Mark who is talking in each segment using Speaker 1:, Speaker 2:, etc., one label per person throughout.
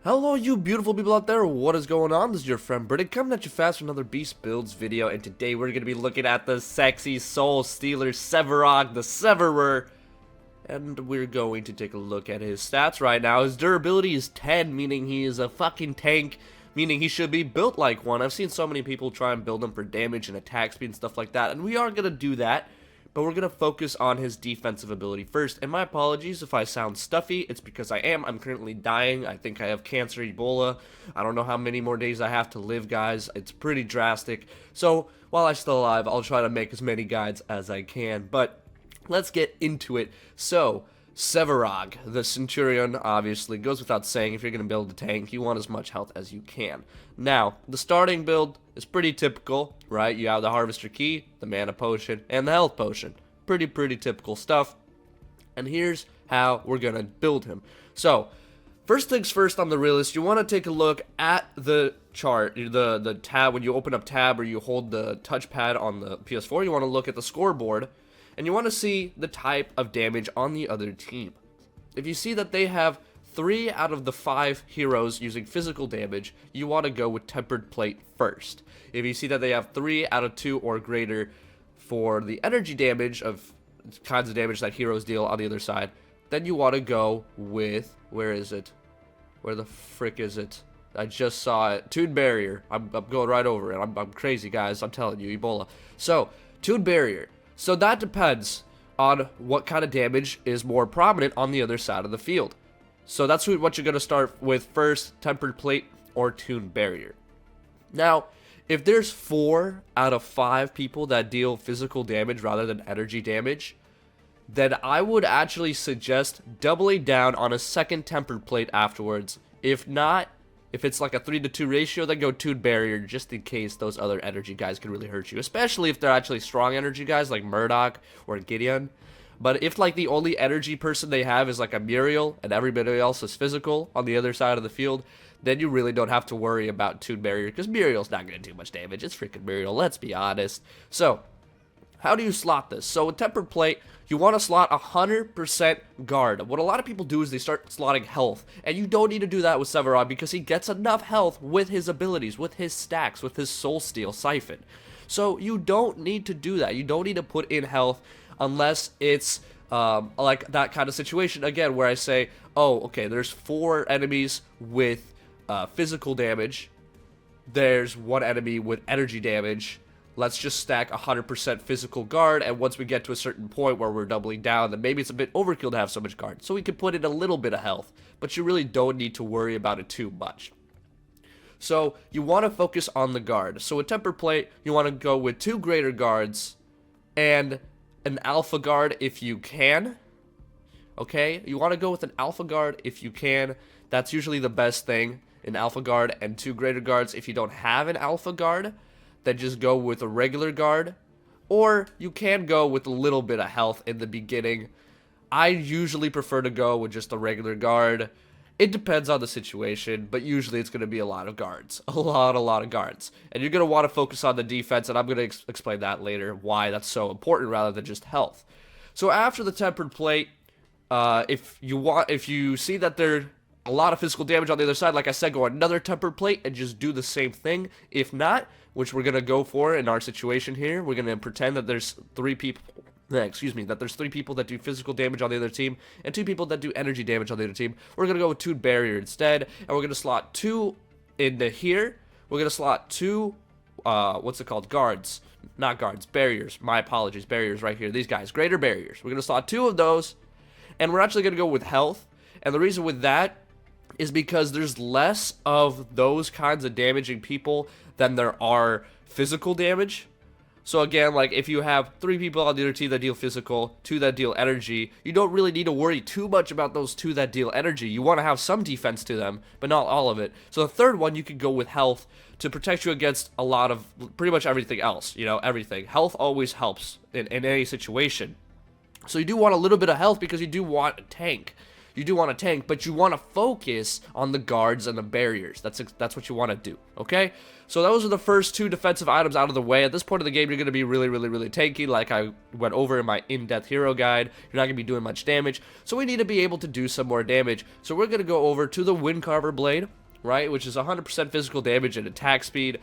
Speaker 1: Hello you beautiful people out there, what is going on? This is your friend Britton coming at you fast for another Beast Builds video, and today we're going to be looking at the sexy soul stealer Severog, the Severer, and we're going to take a look at his stats right now. His durability is 10, meaning he is a fucking tank, meaning he should be built like one. I've seen so many people try and build him for damage and attack speed and stuff like that, and we are going to do that. But we're going to focus on his defensive ability first. And my apologies if I sound stuffy. It's because I am. I'm currently dying. I think I have cancer, Ebola. I don't know how many more days I have to live, guys. It's pretty drastic. So while I'm still alive, I'll try to make as many guides as I can. But let's get into it. So Severog, the Centurion, obviously goes without saying, if you're going to build a tank, you want as much health as you can. Now, the starting build is pretty typical, right? You have the Harvester Key, the Mana Potion, and the Health Potion. Pretty typical stuff. And here's how we're going to build him. So, first things first on the realist, you want to take a look at the chart, the tab. When you open up tab or you hold the touchpad on the PS4, you want to look at the scoreboard. And you want to see the type of damage on the other team. If you see that they have 3 out of the 5 heroes using physical damage, you want to go with Tempered Plate first. If you see that they have 3 out of 2 or greater for the energy damage of kinds of damage that heroes deal on the other side, then you want to go with, where is it? Where the frick is it? I just saw it. Tuned Barrier. I'm going right over it. I'm crazy, guys. I'm telling you, Ebola. So, Tuned Barrier. So that depends on what kind of damage is more prominent on the other side of the field. So that's what you're going to start with first, Tempered Plate or Tuned Barrier. Now, if there's 4 out of 5 people that deal physical damage rather than energy damage, then I would actually suggest doubling down on a second Tempered Plate afterwards. If not, if it's like a 3-to-2 ratio, then go Tuned Barrier just in case those other energy guys can really hurt you. Especially if they're actually strong energy guys like Murdoch or Gideon. But if like the only energy person they have is like a Muriel and everybody else is physical on the other side of the field, then you really don't have to worry about Tuned Barrier because Muriel's not going to do much damage. It's freaking Muriel, let's be honest. So, how do you slot this? So with Tempered Plate, you want to slot 100% guard. What a lot of people do is they start slotting health. And you don't need to do that with Severog because he gets enough health with his abilities, with his stacks, with his Soul Steal Siphon. So you don't need to do that. You don't need to put in health unless it's like that kind of situation. Again, where I say, oh, okay, there's 4 enemies with physical damage. There's 1 enemy with energy damage. Let's just stack 100% physical guard, and once we get to a certain point where we're doubling down, then maybe it's a bit overkill to have so much guard. So we can put in a little bit of health, but you really don't need to worry about it too much. So you want to focus on the guard. So with Tempered Plate, you want to go with 2 greater guards and an alpha guard if you can. Okay, you want to go with an alpha guard if you can. That's usually the best thing, an alpha guard and 2 greater guards. If you don't have an alpha guard, then just go with a regular guard, or you can go with a little bit of health in the beginning. I usually prefer to go with just a regular guard. It depends on the situation, but usually it's going to be a lot of guards. A lot of guards. And you're going to want to focus on the defense, and I'm going to explain that later, why that's so important rather than just health. So after the Tempered Plate, if you see that there's a lot of physical damage on the other side, like I said, go another Tempered Plate and just do the same thing. If not, which we're going to go for in our situation here, we're going to pretend that there's 3 people, that there's 3 people that do physical damage on the other team and 2 people that do energy damage on the other team. We're going to go with Tuned Barrier instead, and we're going to slot 2 into here. We're going to slot 2, guards. Not guards, barriers. My apologies, barriers right here. These guys, greater barriers. We're going to slot 2 of those, and we're actually going to go with health. And the reason with that is because there's less of those kinds of damaging people than there are physical damage. So again, like if you have 3 people on the other team that deal physical, 2 that deal energy, you don't really need to worry too much about those 2 that deal energy. You want to have some defense to them, but not all of it. So the third one, you could go with health to protect you against a lot of, pretty much everything else, everything. Health always helps in any situation. So you do want a little bit of health because you do want a tank. you do want to tank, but you want to focus on the guards and the barriers. That's what you want to do, okay? So those are the first two defensive items out of the way. At this point of the game, you're going to be really, really, really tanky, like I went over in my in-depth hero guide. You're not going to be doing much damage, so we need to be able to do some more damage. So we're going to go over to the Wind Carver Blade, right, which is 100% physical damage and attack speed.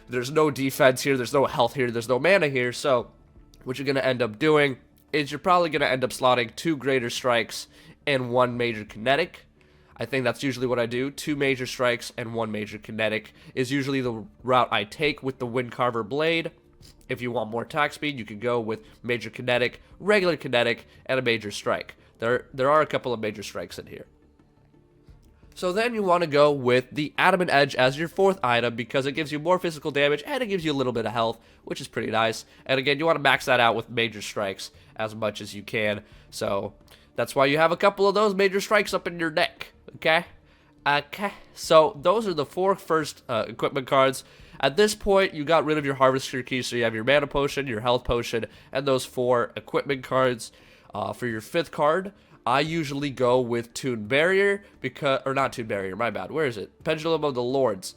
Speaker 1: There's no defense here, there's no health here, there's no mana here, so what you're going to end up doing is you're probably going to end up slotting 2 greater strikes and 1 major kinetic. I think that's usually what I do. 2 major strikes and 1 major kinetic is usually the route I take with the Wind Carver Blade. If you want more attack speed, you can go with major kinetic, regular kinetic, and a major strike. There are a couple of major strikes in here. So then you want to go with the Adamant Edge as your 4th item because it gives you more physical damage and it gives you a little bit of health, which is pretty nice. And again, you want to max that out with major strikes as much as you can. So that's why you have a couple of those major strikes up in your deck, okay? So those are the 4 first equipment cards. At this point, you got rid of your Harvester Key, so you have your Mana Potion, your Health Potion, and those 4 equipment cards. For your 5th card, I usually go with Toon Barrier, or not Toon Barrier, my bad, where is it? Pendulum of the Lords,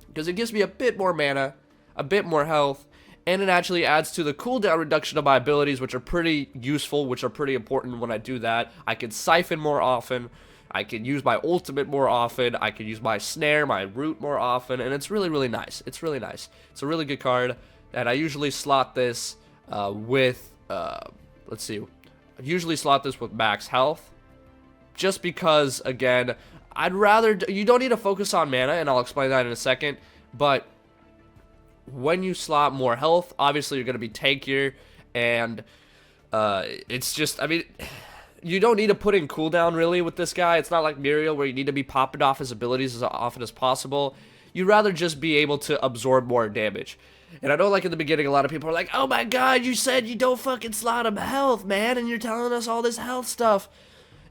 Speaker 1: because it gives me a bit more mana, a bit more health, and it actually adds to the cooldown reduction of my abilities, which are pretty useful, which are pretty important when I do that. I can Siphon more often, I can use my ultimate more often, I can use my Snare, my Root more often, and it's really, really nice. It's really nice. It's a really good card, and I usually slot this with, let's see, I usually slot this with max health, just because, again, I'd rather, you don't need to focus on mana, and I'll explain that in a second, but when you slot more health, obviously you're going to be tankier, and it's just, I mean, you don't need to put in cooldown, really, with this guy. It's not like Muriel, where you need to be popping off his abilities as often as possible. You'd rather just be able to absorb more damage. And I know, like, in the beginning, a lot of people are like, oh my god, you said you don't fucking slot him health, man, and you're telling us all this health stuff.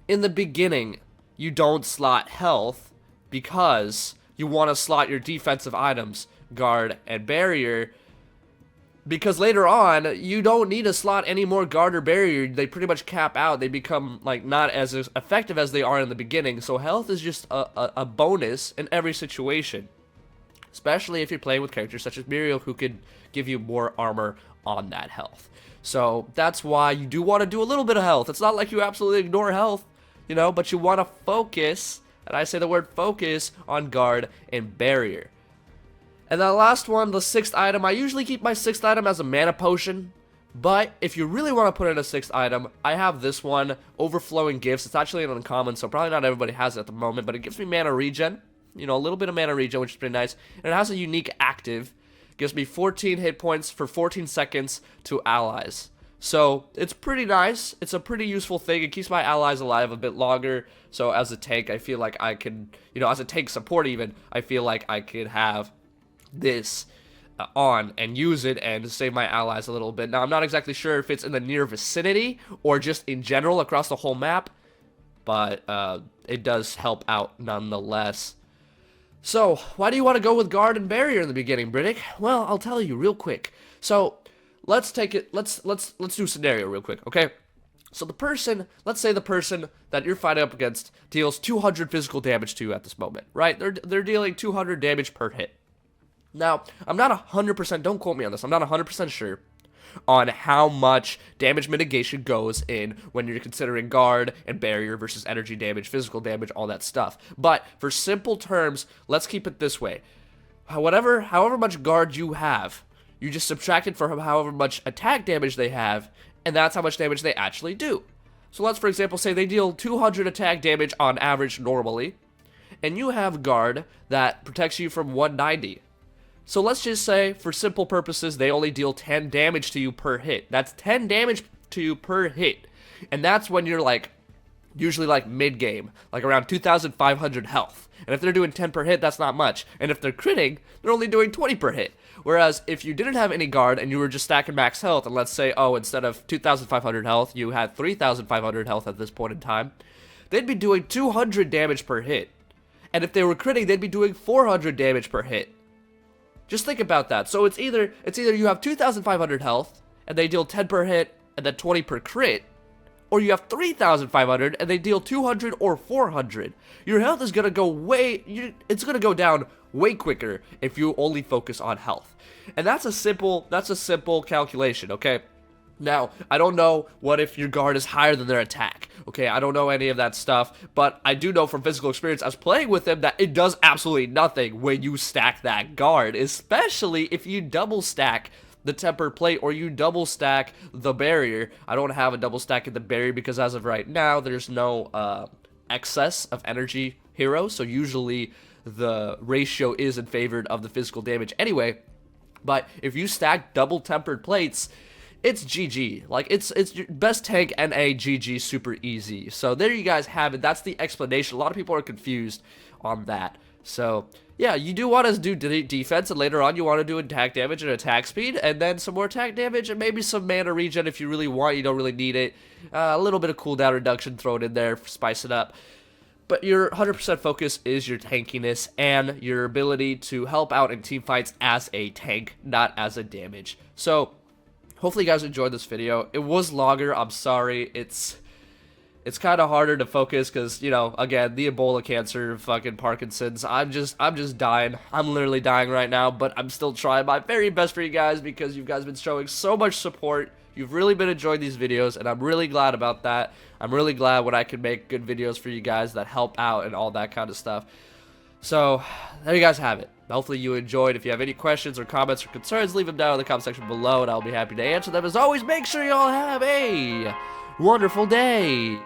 Speaker 1: In the beginning, you don't slot health because you want to slot your defensive items, guard and barrier, because later on, you don't need to slot any more guard or barrier. They pretty much cap out. They become, like, not as effective as they are in the beginning. So health is just a bonus in every situation, especially if you're playing with characters such as Muriel, who could give you more armor on that health. So that's why you do want to do a little bit of health. It's not like you absolutely ignore health, you know, but you want to focus, and I say the word focus, on guard and barrier. And the last one, the 6th item, I usually keep my 6th item as a Mana Potion, but if you really want to put in a 6th item, I have this one, Overflowing Gifts. It's actually an uncommon, so probably not everybody has it at the moment, but it gives me mana regen. You know, a little bit of mana regen, which is pretty nice. And it has a unique active. It gives me 14 hit points for 14 seconds to allies. So, it's pretty nice. It's a pretty useful thing. It keeps my allies alive a bit longer. So, as a tank, I feel like I can, you know, as a tank support even, I feel like I could have this on and use it and save my allies a little bit. Now, I'm not exactly sure if it's in the near vicinity or just in general across the whole map, but it does help out nonetheless. So, why do you want to go with guard and barrier in the beginning, Briddick? Well, I'll tell you real quick. So, let's take it, let's do a scenario real quick, okay? So let's say the person that you're fighting up against deals 200 physical damage to you at this moment, right? They're dealing 200 damage per hit. Now, I'm not 100%, don't quote me on this, I'm not 100% sure on how much damage mitigation goes in when you're considering guard and barrier versus energy damage, physical damage, all that stuff. But for simple terms, let's keep it this way. However much guard you have, you just subtract it from however much attack damage they have, and that's how much damage they actually do. So let's, for example, say they deal 200 attack damage on average normally, and you have guard that protects you from 190. So let's just say, for simple purposes, they only deal 10 damage to you per hit. That's 10 damage to you per hit. And that's when you're, like, usually, like, mid-game. Like, around 2,500 health. And if they're doing 10 per hit, that's not much. And if they're critting, they're only doing 20 per hit. Whereas, if you didn't have any guard and you were just stacking max health, and let's say, oh, instead of 2,500 health, you had 3,500 health at this point in time, they'd be doing 200 damage per hit. And if they were critting, they'd be doing 400 damage per hit. Just think about that. So it's either you have 2,500 health, and they deal 10 per hit, and then 20 per crit, or you have 3,500 and they deal 200 or 400. Your health is gonna go it's gonna go down way quicker if you only focus on health. And that's a simple calculation, okay? Now, I don't know what if your guard is higher than their attack, okay? I don't know any of that stuff, but I do know from physical experience as playing with him that it does absolutely nothing when you stack that guard, especially if you double stack the tempered plate or you double stack the barrier. I don't have a double stack in the barrier because as of right now, there's no excess of energy heroes, so usually the ratio is in favor of the physical damage anyway. But if you stack double tempered plates, it's GG. Like, it's your best tank NA GG super easy. So there you guys have it. That's the explanation. A lot of people are confused on that. So yeah, you do want to do defense, and later on you want to do attack damage and attack speed, and then some more attack damage, and maybe some mana regen if you really want. You don't really need it. A little bit of cooldown reduction thrown in there, spice it up. But your 100% focus is your tankiness and your ability to help out in team fights as a tank, not as a damage. So hopefully you guys enjoyed this video. It was longer, I'm sorry. It's kind of harder to focus because, you know, again, the Ebola cancer, fucking Parkinson's. I'm just dying. I'm literally dying right now, but I'm still trying my very best for you guys because you guys been showing so much support. You've really been enjoying these videos, and I'm really glad about that. I'm really glad when I can make good videos for you guys that help out and all that kind of stuff. So, there you guys have it. Hopefully you enjoyed. If you have any questions or comments or concerns, leave them down in the comment section below, and I'll be happy to answer them. As always, make sure you all have a wonderful day.